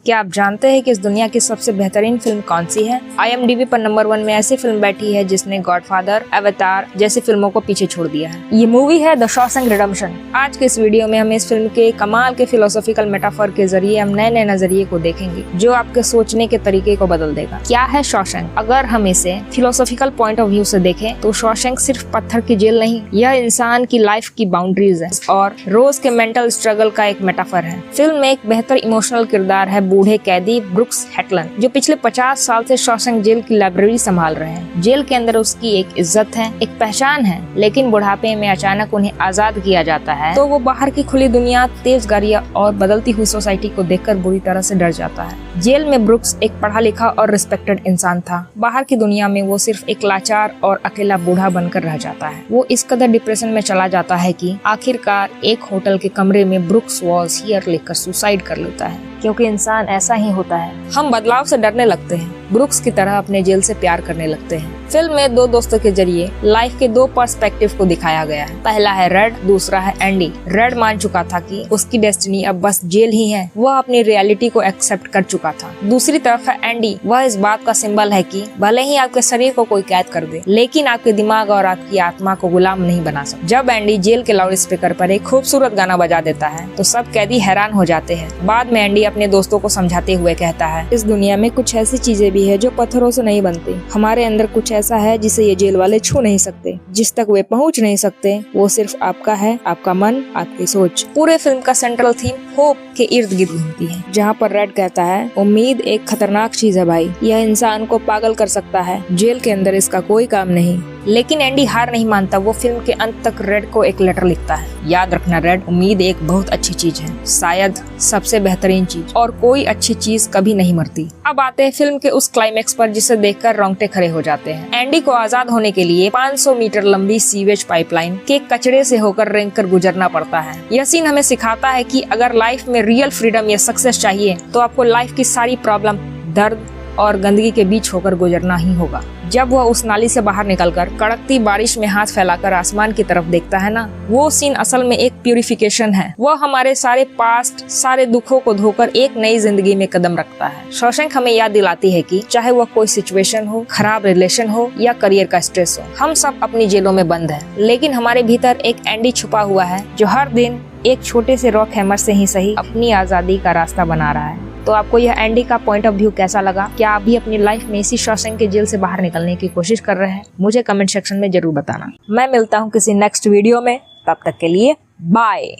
क्या आप जानते हैं कि इस दुनिया की सबसे बेहतरीन फिल्म कौन सी है? IMDb पर नंबर 1 में ऐसी फिल्म बैठी है जिसने गॉडफादर, अवतार जैसी फिल्मों को पीछे छोड़ दिया है। ये मूवी है द शॉशैंक रिडेम्पशन। आज के इस वीडियो में हम इस फिल्म के कमाल के फिलोसॉफिकल मेटाफर के जरिए हम नए नए नजरिए को देखेंगे जो आपके सोचने के तरीके को बदल देगा। क्या है शॉशैंक? अगर हम इसे फिलोसॉफिकल पॉइंट ऑफ व्यू से देखें तो शॉशैंक सिर्फ पत्थर की जेल नहीं, यह इंसान की लाइफ की बाउंड्रीज है और रोज के मेंटल स्ट्रगल का एक मेटाफर है। फिल्म में एक बेहतर इमोशनल किरदार है बूढ़े कैदी ब्रुक्स हेटलन, जो पिछले 50 साल से शॉशैंक जेल की लाइब्रेरी संभाल रहे हैं। जेल के अंदर उसकी एक इज्जत है, एक पहचान है, लेकिन बुढ़ापे में अचानक उन्हें आजाद किया जाता है तो वो बाहर की खुली दुनिया, तेज गाड़ियां और बदलती हुई सोसाइटी को देखकर बुरी तरह से डर जाता है। जेल में ब्रुक्स एक पढ़ा लिखा और रिस्पेक्टेड इंसान था। बाहर की दुनिया में वो सिर्फ एक लाचार और अकेला बूढ़ा बनकर रह जाता है। वो इस कदर डिप्रेशन में चला जाता है कि आखिरकार एक होटल के कमरे में ब्रुक्स वॉज हियर लिखकर सुसाइड कर लेता है, क्योंकि इंसान ऐसा ही होता है। हम बदलाव से डरने लगते हैं, ब्रुक्स की तरह अपने जेल से प्यार करने लगते हैं। फिल्म में दो दोस्तों के जरिए लाइफ के दो पर्सपेक्टिव को दिखाया गया है। पहला है रेड, दूसरा है एंडी। रेड मान चुका था कि उसकी डेस्टिनी अब बस जेल ही है। वह अपनी रियलिटी को एक्सेप्ट कर चुका था। दूसरी तरफ है एंडी। वह इस बात का सिंबल है कि भले ही आपके शरीर को कोई कैद कर दे, लेकिन आपके दिमाग और आपकी आत्मा को गुलाम नहीं बना सकता। जब एंडी जेल के लाउड स्पीकर पर एक खूबसूरत गाना बजा देता है तो सब कैदी हैरान हो जाते हैं। बाद में एंडी अपने दोस्तों को समझाते हुए कहता है, इस दुनिया में कुछ ऐसी चीजें भी है जो पत्थरों से नहीं बनती। हमारे अंदर कुछ ऐसा है जिसे ये जेल वाले छू नहीं सकते, जिस तक वे पहुंच नहीं सकते। वो सिर्फ आपका है, आपका मन, आपकी सोच। पूरे फिल्म का सेंट्रल थीम होप के इर्द गिर्द घूमती है, जहाँ पर रेड कहता है, उम्मीद एक खतरनाक चीज है भाई, यह इंसान को पागल कर सकता है, जेल के अंदर इसका कोई काम नहीं। लेकिन एंडी हार नहीं मानता। वो फिल्म के अंत तक रेड को एक लेटर लिखता है, याद रखना रेड, उम्मीद एक बहुत अच्छी चीज है, शायद सबसे बेहतरीन चीज, और कोई अच्छी चीज कभी नहीं मरती। अब आते हैं फिल्म के उस क्लाइमेक्स पर जिसे देखकर रोंगटे खड़े हो जाते हैं। एंडी को आजाद होने के लिए 500 मीटर लंबी सीवेज पाइपलाइन के कचरे से होकर रेंग कर गुजरना पड़ता है। यह सीन हमें सिखाता है कि अगर लाइफ में रियल फ्रीडम या सक्सेस चाहिए तो आपको लाइफ की सारी प्रॉब्लम, दर्द और गंदगी के बीच होकर गुजरना ही होगा। जब वह उस नाली से बाहर निकलकर कड़कती बारिश में हाथ फैलाकर आसमान की तरफ देखता है ना, वो सीन असल में एक प्यूरिफिकेशन है। वह हमारे सारे पास्ट, सारे दुखों को धोकर एक नई जिंदगी में कदम रखता है। शॉशैंक हमें याद दिलाती है कि चाहे वह कोई सिचुएशन हो, खराब रिलेशन हो या करियर का स्ट्रेस हो, हम सब अपनी जेलों में बंद हैं, लेकिन हमारे भीतर एक एंडी छुपा हुआ है जो हर दिन एक छोटे से रॉक हैमर से ही सही अपनी आजादी का रास्ता बना रहा है। तो आपको यह एंडी का पॉइंट ऑफ व्यू कैसा लगा? क्या आप भी अपनी लाइफ में इसी शॉशैंक के जेल से बाहर निकलने की कोशिश कर रहे हैं? मुझे कमेंट सेक्शन में जरूर बताना। मैं मिलता हूँ किसी नेक्स्ट वीडियो में, तब तक के लिए बाय।